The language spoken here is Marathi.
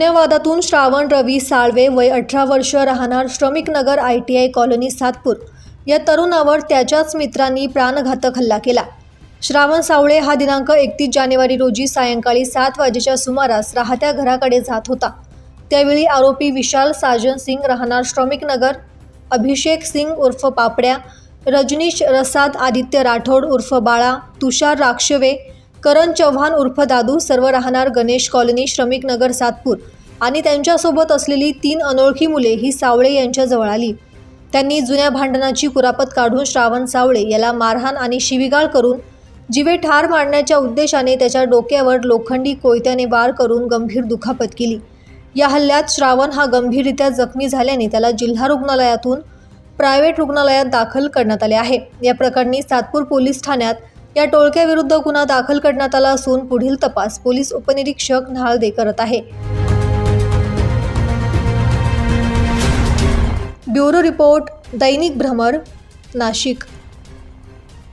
जुन्या वादातून श्रावण रवी साळवे वय 18 वर्ष राहणार श्रमिक नगर ITI कॉलनी सातपूर या तरुणावर त्याच्याच मित्रांनी प्राणघातक हल्ला केला। श्रावण सावळे हा दिनांक 31 जानेवारी रोजी सायंकाळी 7 वाजेच्या सुमारास राहत्या घराकडे जात होता। त्यावेळी आरोपी विशाल साजन सिंग राहणार श्रमिक नगर, अभिषेक सिंग उर्फ पापड्या, रजनीश रसाद आदित्य राठोड उर्फ बाळा, तुषार राक्षवे, करण चव्हाण उर्फ दादू सर्व राहणार गणेश कॉलनी श्रमिक नगर सातपूर आणि त्यांच्यासोबत असलेली 3 अनोळखी मुले ही सावळे यांच्या जवळ आली। त्यांनी जुन्या भांडणाची कुरापत काढून श्रावण सावळे याला मारहाण आणि शिवीगाळ करून जीवे ठार मारण्याच्या उद्देशाने त्याच्या डोक्यावर लोखंडी कोयत्याने वार करून गंभीर दुखापत केली। या हल्ल्यात श्रावण हा गंभीररित्या जखमी झाल्याने त्याला जिल्हा रुग्णालयातून प्रायव्हेट रुग्णालयात दाखल करण्यात आले आहे। या प्रकरणी सातपूर पोलीस ठाण्यात या टोळक्याविरुद्ध गुन्हा दाखल करण्यात आला असून पुढील तपास पोलीस उपनिरीक्षक न्हाळदे करत आहे। ब्युरो रिपोर्ट, दैनिक भ्रमर, नाशिक।